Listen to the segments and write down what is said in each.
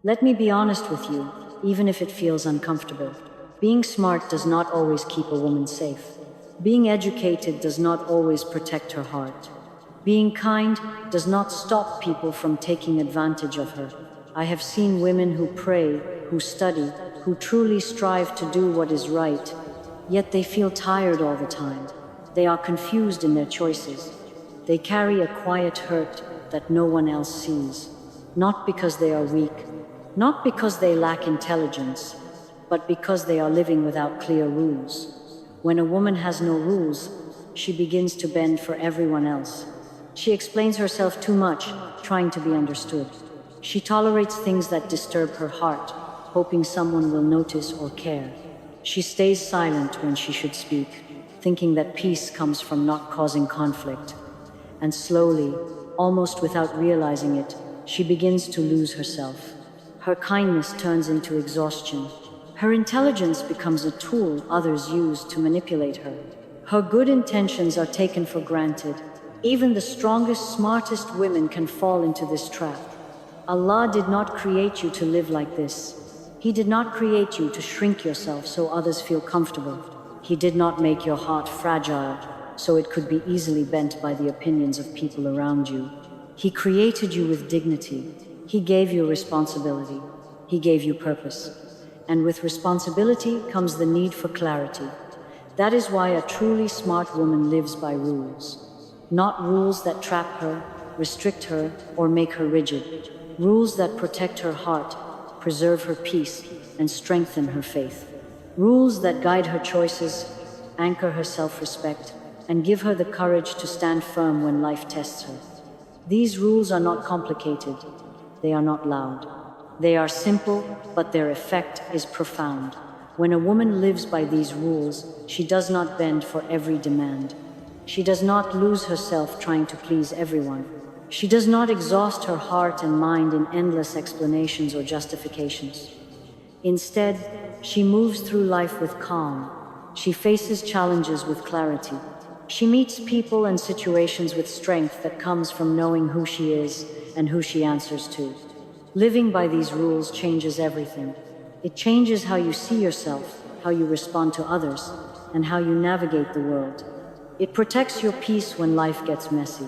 Let me be honest with you, even if it feels uncomfortable. Being smart does not always keep a woman safe. Being educated does not always protect her heart. Being kind does not stop people from taking advantage of her. I have seen women who pray, who study, who truly strive to do what is right, yet they feel tired all the time. They are confused in their choices. They carry a quiet hurt that no one else sees, not because they are weak, not because they lack intelligence, but because they are living without clear rules. When a woman has no rules, she begins to bend for everyone else. She explains herself too much, trying to be understood. She tolerates things that disturb her heart, hoping someone will notice or care. She stays silent when she should speak, thinking that peace comes from not causing conflict. And slowly, almost without realizing it, she begins to lose herself. Her kindness turns into exhaustion. Her intelligence becomes a tool others use to manipulate her. Her good intentions are taken for granted. Even the strongest, smartest women can fall into this trap. Allah did not create you to live like this. He did not create you to shrink yourself so others feel comfortable. He did not make your heart fragile so it could be easily bent by the opinions of people around you. He created you with dignity. He gave you responsibility. He gave you purpose. And with responsibility comes the need for clarity. That is why a truly smart woman lives by rules. Not rules that trap her, restrict her, or make her rigid. Rules that protect her heart, preserve her peace, and strengthen her faith. Rules that guide her choices, anchor her self-respect, and give her the courage to stand firm when life tests her. These rules are not complicated. They are not loud. They are simple, but their effect is profound. When a woman lives by these rules, she does not bend for every demand. She does not lose herself trying to please everyone. She does not exhaust her heart and mind in endless explanations or justifications. Instead, she moves through life with calm. She faces challenges with clarity. She meets people and situations with strength that comes from knowing who she is and who she answers to. Living by these rules changes everything. It changes how you see yourself, how you respond to others, and how you navigate the world. It protects your peace when life gets messy.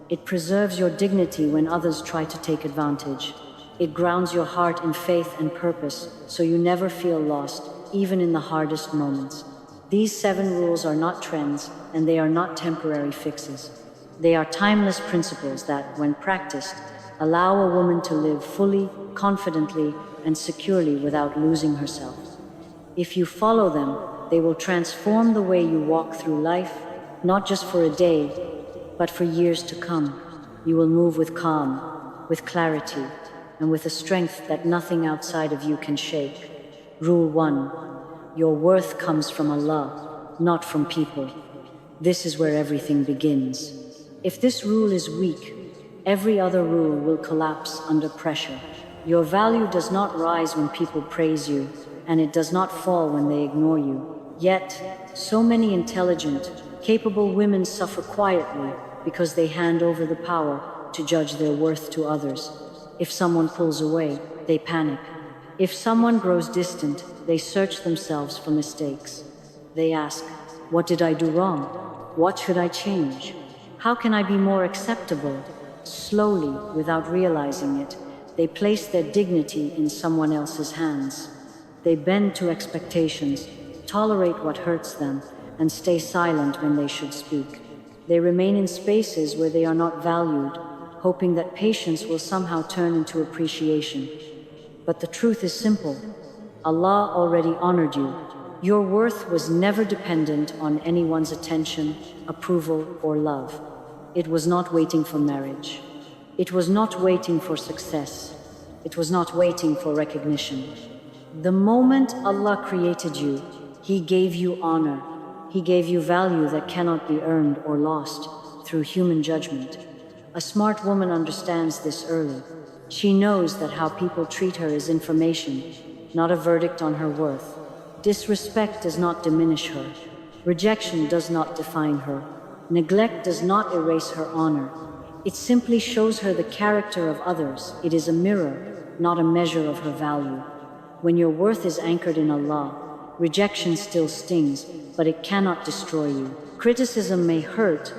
It preserves your dignity when others try to take advantage. It grounds your heart in faith and purpose so you never feel lost, even in the hardest moments. These 7 rules are not trends, and they are not temporary fixes. They are timeless principles that, when practiced, allow a woman to live fully, confidently, and securely without losing herself. If you follow them, they will transform the way you walk through life, not just for a day, but for years to come. You will move with calm, with clarity, and with a strength that nothing outside of you can shake. Rule 1. Your worth comes from Allah, not from people. This is where everything begins. If this rule is weak, every other rule will collapse under pressure. Your value does not rise when people praise you, and it does not fall when they ignore you. Yet, so many intelligent, capable women suffer quietly because they hand over the power to judge their worth to others. If someone pulls away, they panic. If someone grows distant, they search themselves for mistakes. They ask, what did I do wrong? What should I change? How can I be more acceptable? Slowly, without realizing it, they place their dignity in someone else's hands. They bend to expectations, tolerate what hurts them, and stay silent when they should speak. They remain in spaces where they are not valued, hoping that patience will somehow turn into appreciation. But the truth is simple. Allah already honored you. Your worth was never dependent on anyone's attention, approval, or love. It was not waiting for marriage. It was not waiting for success. It was not waiting for recognition. The moment Allah created you, He gave you honor. He gave you value that cannot be earned or lost through human judgment. A smart woman understands this early. She knows that how people treat her is information, not a verdict on her worth. Disrespect does not diminish her. Rejection does not define her. Neglect does not erase her honor. It simply shows her the character of others. It is a mirror, not a measure of her value. When your worth is anchored in Allah, rejection still stings, but it cannot destroy you. Criticism may hurt,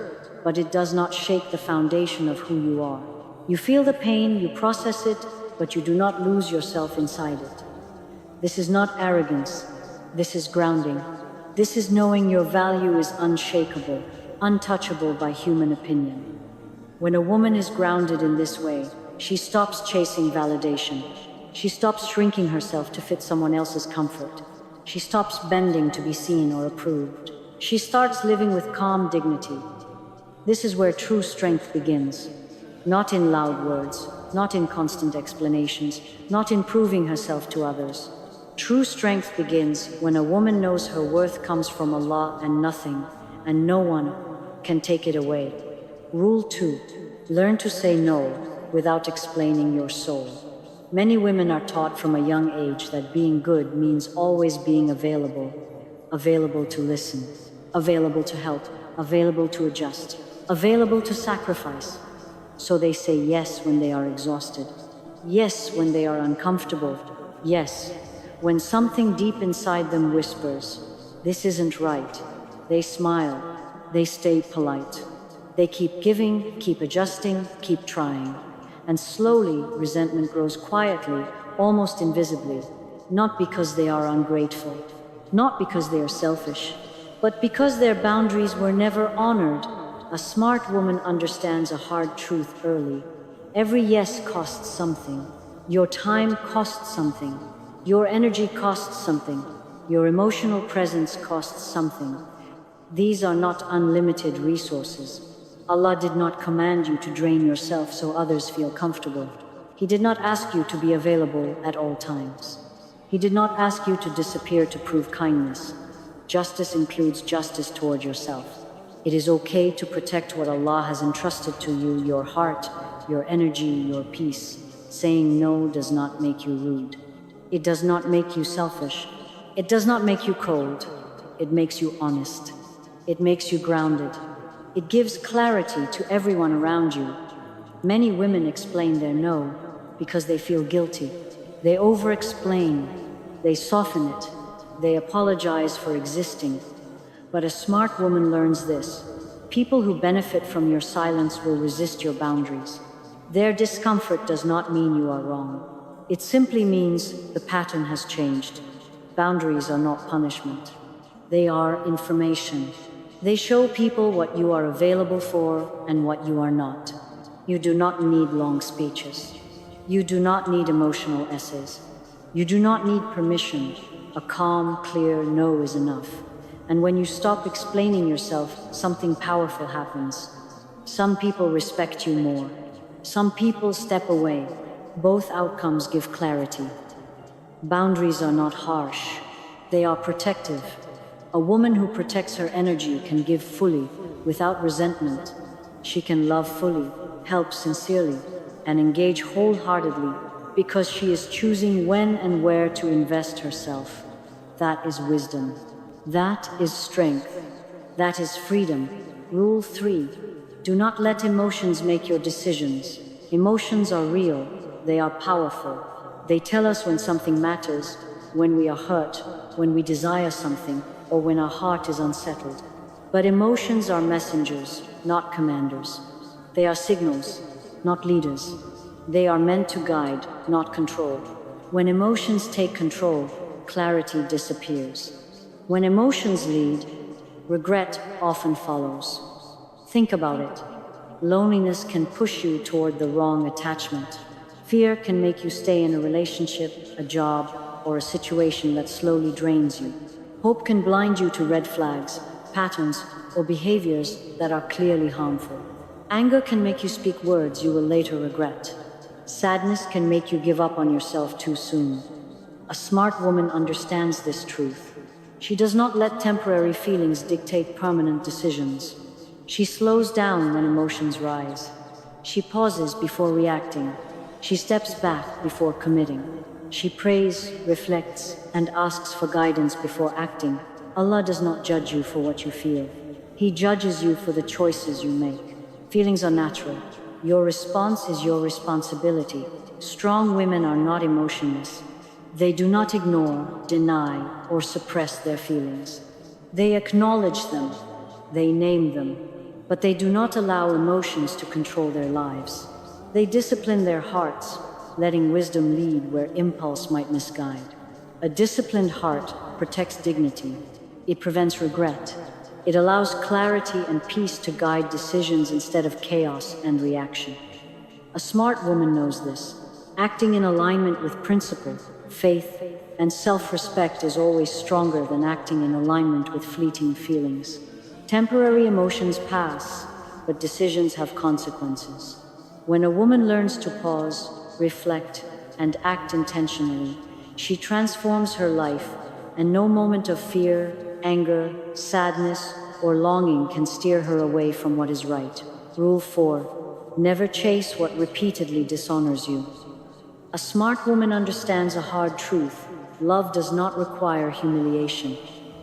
but it does not shake the foundation of who you are. You feel the pain, you process it, but you do not lose yourself inside it. This is not arrogance. This is grounding. This is knowing your value is unshakable, untouchable by human opinion. When a woman is grounded in this way, she stops chasing validation. She stops shrinking herself to fit someone else's comfort. She stops bending to be seen or approved. She starts living with calm dignity. This is where true strength begins. Not in loud words, not in constant explanations, not in proving herself to others. True strength begins when a woman knows her worth comes from Allah and nothing, and no one can take it away. Rule 2. Learn to say no without explaining your soul. Many women are taught from a young age that being good means always being available. Available to listen, available to help, available to adjust, available to sacrifice. So they say yes when they are exhausted, yes when they are uncomfortable, yes when something deep inside them whispers, "This isn't right." They smile, they stay polite. They keep giving, keep adjusting, keep trying. And slowly, resentment grows quietly, almost invisibly, not because they are ungrateful, not because they are selfish, but because their boundaries were never honored. A smart woman understands a hard truth early. Every yes costs something. Your time costs something. Your energy costs something. Your emotional presence costs something. These are not unlimited resources. Allah did not command you to drain yourself so others feel comfortable. He did not ask you to be available at all times. He did not ask you to disappear to prove kindness. Justice includes justice toward yourself. It is okay to protect what Allah has entrusted to you, your heart, your energy, your peace. Saying no does not make you rude. It does not make you selfish. It does not make you cold. It makes you honest. It makes you grounded. It gives clarity to everyone around you. Many women explain their no because they feel guilty. They over-explain. They soften it. They apologize for existing. But a smart woman learns this. People who benefit from your silence will resist your boundaries. Their discomfort does not mean you are wrong. It simply means the pattern has changed. Boundaries are not punishment. They are information. They show people what you are available for and what you are not. You do not need long speeches. You do not need emotional essays. You do not need permission. A calm, clear no is enough. And when you stop explaining yourself, something powerful happens. Some people respect you more. Some people step away. Both outcomes give clarity. Boundaries are not harsh. They are protective. A woman who protects her energy can give fully, without resentment. She can love fully, help sincerely, and engage wholeheartedly because she is choosing when and where to invest herself. That is wisdom. That is strength. That is freedom. Rule 3. Do not let emotions make your decisions. Emotions are real. They are powerful. They tell us when something matters, when we are hurt, when we desire something, or when our heart is unsettled. But emotions are messengers, not commanders. They are signals, not leaders. They are meant to guide, not control. When emotions take control, clarity disappears. When emotions lead, regret often follows. Think about it. Loneliness can push you toward the wrong attachment. Fear can make you stay in a relationship, a job, or a situation that slowly drains you. Hope can blind you to red flags, patterns, or behaviors that are clearly harmful. Anger can make you speak words you will later regret. Sadness can make you give up on yourself too soon. A smart woman understands this truth. She does not let temporary feelings dictate permanent decisions. She slows down when emotions rise. She pauses before reacting. She steps back before committing. She prays, reflects, and asks for guidance before acting. Allah does not judge you for what you feel. He judges you for the choices you make. Feelings are natural. Your response is your responsibility. Strong women are not emotionless. They do not ignore, deny, or suppress their feelings. They acknowledge them, they name them, but they do not allow emotions to control their lives. They discipline their hearts, letting wisdom lead where impulse might misguide. A disciplined heart protects dignity. It prevents regret. It allows clarity and peace to guide decisions instead of chaos and reaction. A smart woman knows this. Acting in alignment with principle, faith, and self-respect is always stronger than acting in alignment with fleeting feelings. Temporary emotions pass, but decisions have consequences. When a woman learns to pause, reflect, and act intentionally, she transforms her life, and no moment of fear, anger, sadness, or longing can steer her away from what is right. Rule 4. Never chase what repeatedly dishonors you. A smart woman understands a hard truth. Love does not require humiliation.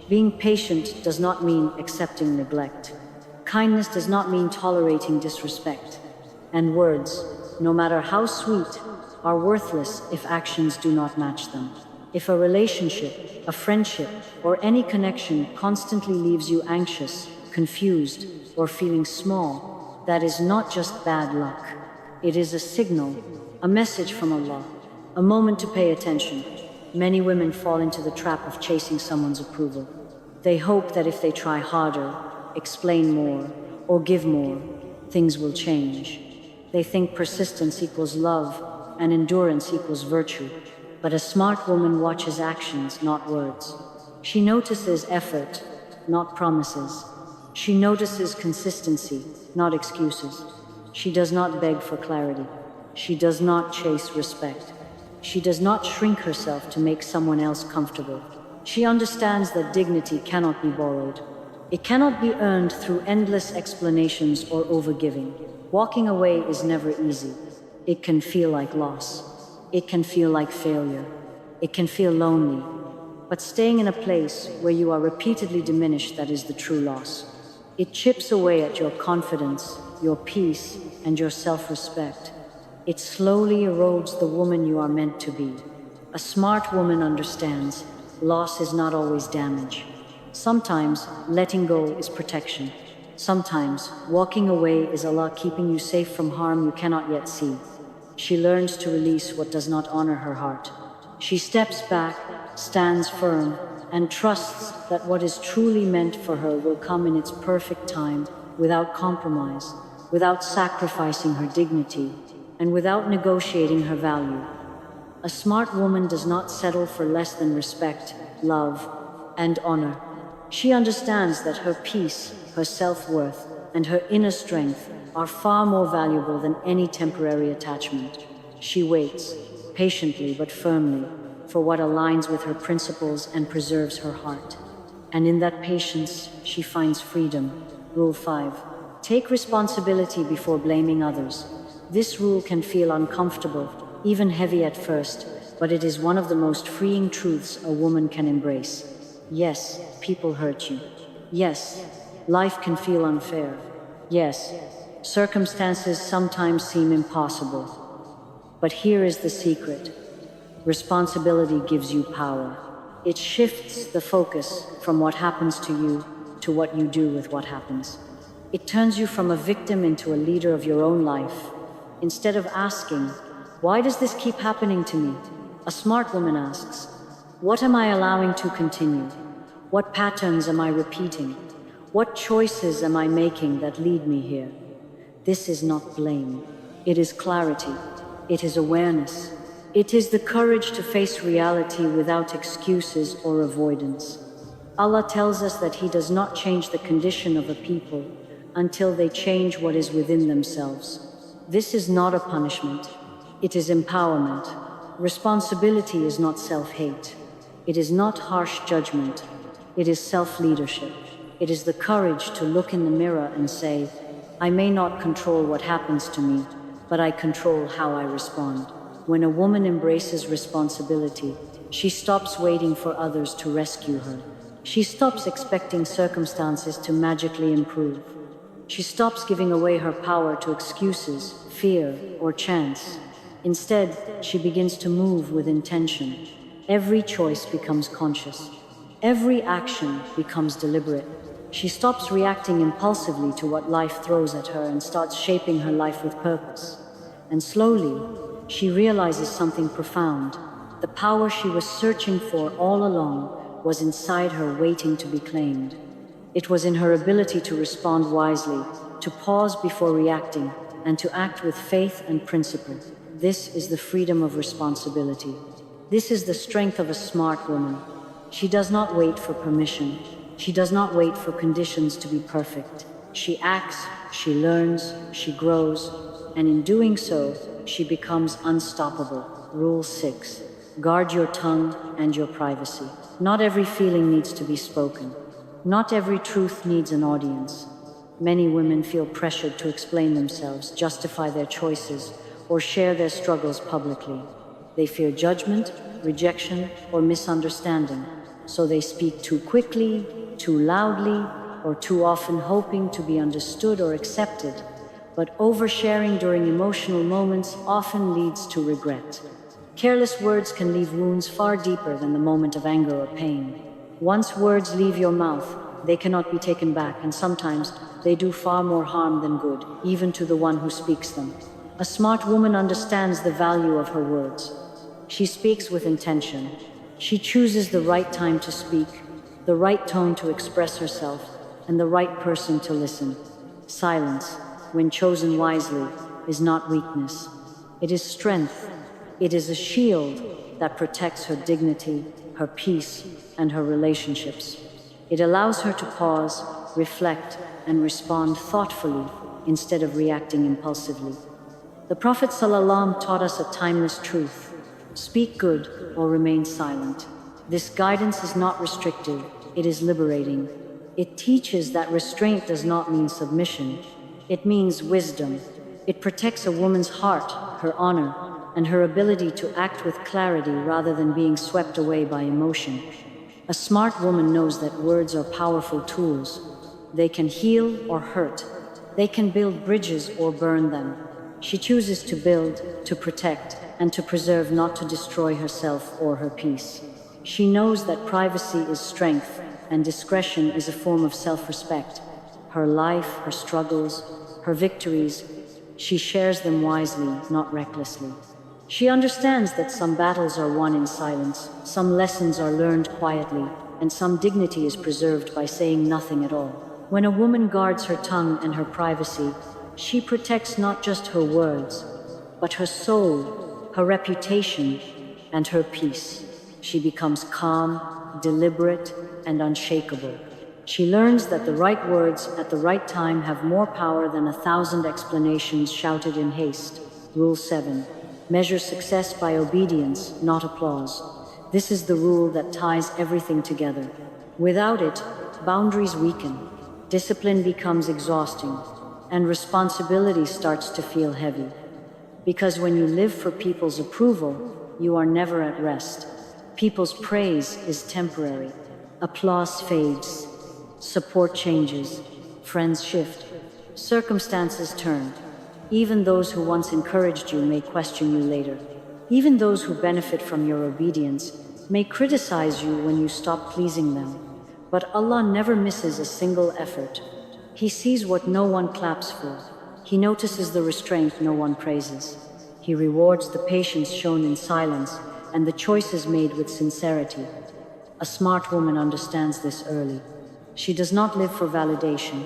Being patient does not mean accepting neglect. Kindness does not mean tolerating disrespect. And words, no matter how sweet, are worthless if actions do not match them. If a relationship, a friendship, or any connection constantly leaves you anxious, confused, or feeling small, that is not just bad luck. It is a signal, a message from Allah, a moment to pay attention. Many women fall into the trap of chasing someone's approval. They hope that if they try harder, explain more, or give more, things will change. They think persistence equals love, and endurance equals virtue. But a smart woman watches actions, not words. She notices effort, not promises. She notices consistency, not excuses. She does not beg for clarity. She does not chase respect. She does not shrink herself to make someone else comfortable. She understands that dignity cannot be borrowed. It cannot be earned through endless explanations or overgiving. Walking away is never easy. It can feel like loss. It can feel like failure. It can feel lonely. But staying in a place where you are repeatedly diminished, that is the true loss. It chips away at your confidence, your peace, and your self-respect. It slowly erodes the woman you are meant to be. A smart woman understands loss is not always damage. Sometimes letting go is protection. Sometimes walking away is Allah keeping you safe from harm you cannot yet see. She learns to release what does not honor her heart. She steps back, stands firm, and trusts that what is truly meant for her will come in its perfect time, without compromise, without sacrificing her dignity, and without negotiating her value. A smart woman does not settle for less than respect, love, and honor. She understands that her peace, her self-worth, and her inner strength are far more valuable than any temporary attachment. She waits, patiently but firmly, for what aligns with her principles and preserves her heart. And in that patience, she finds freedom. Rule 5. Take responsibility before blaming others. This rule can feel uncomfortable, even heavy at first, but it is one of the most freeing truths a woman can embrace. Yes, people hurt you. Yes, life can feel unfair. Yes, circumstances sometimes seem impossible. But here is the secret. Responsibility gives you power. It shifts the focus from what happens to you to what you do with what happens. It turns you from a victim into a leader of your own life. Instead of asking, why does this keep happening to me? A smart woman asks, what am I allowing to continue? What patterns am I repeating? What choices am I making that lead me here? This is not blame. It is clarity. It is awareness. It is the courage to face reality without excuses or avoidance. Allah tells us that He does not change the condition of a people until they change what is within themselves. This is not a punishment. It is empowerment. Responsibility is not self-hate. It is not harsh judgment. It is self-leadership. It is the courage to look in the mirror and say, I may not control what happens to me, but I control how I respond. When a woman embraces responsibility, she stops waiting for others to rescue her. She stops expecting circumstances to magically improve. She stops giving away her power to excuses, fear, or chance. Instead, she begins to move with intention. Every choice becomes conscious. Every action becomes deliberate. She stops reacting impulsively to what life throws at her and starts shaping her life with purpose. And slowly, she realizes something profound. The power she was searching for all along was inside her, waiting to be claimed. It was in her ability to respond wisely, to pause before reacting, and to act with faith and principle. This is the freedom of responsibility. This is the strength of a smart woman. She does not wait for permission. She does not wait for conditions to be perfect. She acts, she learns, she grows, and in doing so, she becomes unstoppable. Rule 6. Guard your tongue and your privacy. Not every feeling needs to be spoken. Not every truth needs an audience. Many women feel pressured to explain themselves, justify their choices, or share their struggles publicly. They fear judgment, rejection, or misunderstanding, so they speak too quickly, too loudly, or too often, hoping to be understood or accepted. But oversharing during emotional moments often leads to regret. Careless words can leave wounds far deeper than the moment of anger or pain. Once words leave your mouth, they cannot be taken back, and sometimes they do far more harm than good, even to the one who speaks them. A smart woman understands the value of her words. She speaks with intention. She chooses the right time to speak, the right tone to express herself, and the right person to listen. Silence, when chosen wisely, is not weakness. It is strength. It is a shield that protects her dignity, her peace, and her relationships. It allows her to pause, reflect, and respond thoughtfully instead of reacting impulsively. The Prophet ﷺ taught us a timeless truth: speak good or remain silent. This guidance is not restrictive, it is liberating. It teaches that restraint does not mean submission, it means wisdom. It protects a woman's heart, her honor, and her ability to act with clarity rather than being swept away by emotion. A smart woman knows that words are powerful tools. They can heal or hurt. They can build bridges or burn them. She chooses to build, to protect, and to preserve, not to destroy herself or her peace. She knows that privacy is strength, and discretion is a form of self-respect. Her life, her struggles, her victories, she shares them wisely, not recklessly. She understands that some battles are won in silence, some lessons are learned quietly, and some dignity is preserved by saying nothing at all. When a woman guards her tongue and her privacy, she protects not just her words, but her soul, her reputation, and her peace. She becomes calm, deliberate, and unshakable. She learns that the right words at the right time have more power than 1,000 explanations shouted in haste. Rule 7. Measure success by obedience, not applause. This is the rule that ties everything together. Without it, boundaries weaken, discipline becomes exhausting, and responsibility starts to feel heavy. Because when you live for people's approval, you are never at rest. People's praise is temporary. Applause fades. Support changes. Friends shift. Circumstances turn. Even those who once encouraged you may question you later. Even those who benefit from your obedience may criticize you when you stop pleasing them. But Allah never misses a single effort. He sees what no one claps for. He notices the restraint no one praises. He rewards the patience shown in silence and the choices made with sincerity. A smart woman understands this early. She does not live for validation.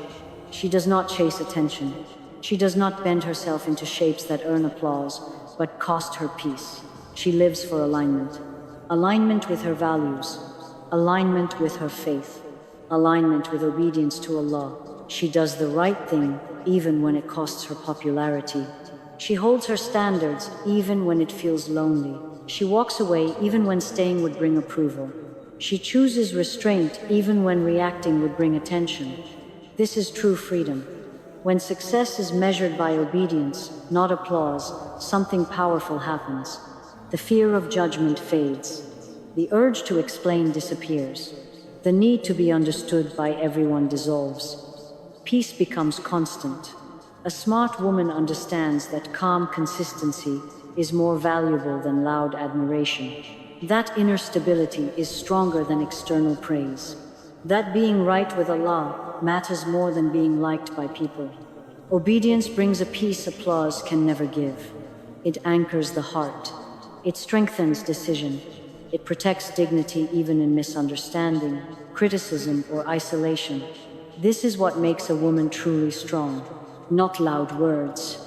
She does not chase attention. She does not bend herself into shapes that earn applause, but cost her peace. She lives for alignment. Alignment with her values. Alignment with her faith. Alignment with obedience to Allah. She does the right thing even when it costs her popularity. She holds her standards even when it feels lonely. She walks away even when staying would bring approval. She chooses restraint even when reacting would bring attention. This is true freedom. When success is measured by obedience, not applause, something powerful happens. The fear of judgment fades. The urge to explain disappears. The need to be understood by everyone dissolves. Peace becomes constant. A smart woman understands that calm consistency is more valuable than loud admiration. That inner stability is stronger than external praise. That being right with Allah matters more than being liked by people. Obedience brings a peace applause can never give. It anchors the heart. It strengthens decision. It protects dignity even in misunderstanding, criticism, or isolation. This is what makes a woman truly strong. Not loud words,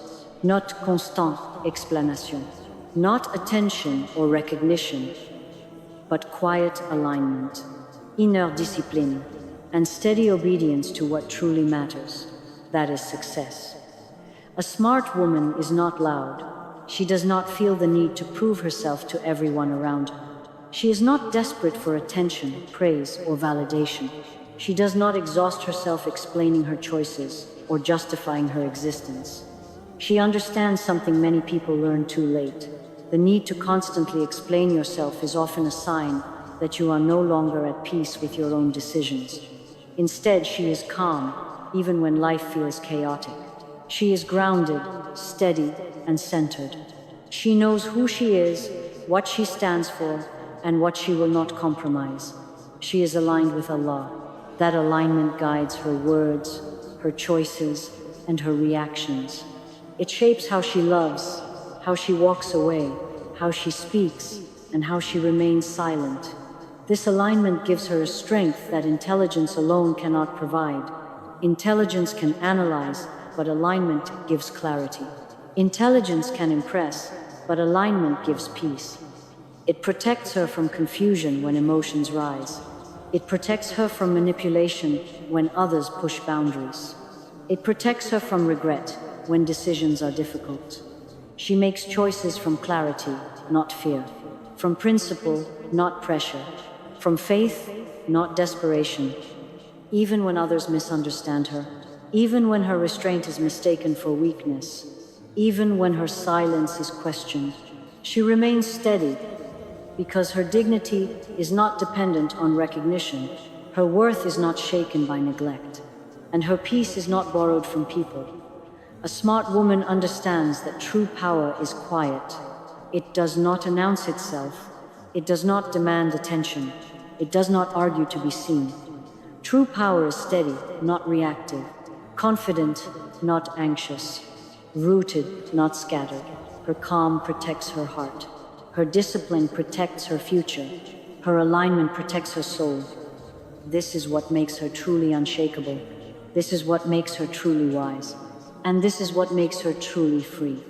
not constant explanation, not attention or recognition, but quiet alignment, inner discipline, and steady obedience to what truly matters. That is success. A smart woman is not loud. She does not feel the need to prove herself to everyone around her. She is not desperate for attention, praise, or validation. She does not exhaust herself explaining her choices or justifying her existence. She understands something many people learn too late. The need to constantly explain yourself is often a sign that you are no longer at peace with your own decisions. Instead, she is calm, even when life feels chaotic. She is grounded, steady, and centered. She knows who she is, what she stands for, and what she will not compromise. She is aligned with Allah. That alignment guides her words, her choices, and her reactions. It shapes how she loves, how she walks away, how she speaks, and how she remains silent. This alignment gives her a strength that intelligence alone cannot provide. Intelligence can analyze, but alignment gives clarity. Intelligence can impress, but alignment gives peace. It protects her from confusion when emotions rise. It protects her from manipulation when others push boundaries. It protects her from regret when decisions are difficult. She makes choices from clarity, not fear. From principle, not pressure. From faith, not desperation. Even when others misunderstand her, even when her restraint is mistaken for weakness, even when her silence is questioned, she remains steady because her dignity is not dependent on recognition, her worth is not shaken by neglect, and her peace is not borrowed from people. A smart woman understands that true power is quiet. It does not announce itself. It does not demand attention. It does not argue to be seen. True power is steady, not reactive, confident, not anxious, rooted, not scattered. Her calm protects her heart. Her discipline protects her future. Her alignment protects her soul. This is what makes her truly unshakable. This is what makes her truly wise. And this is what makes her truly free.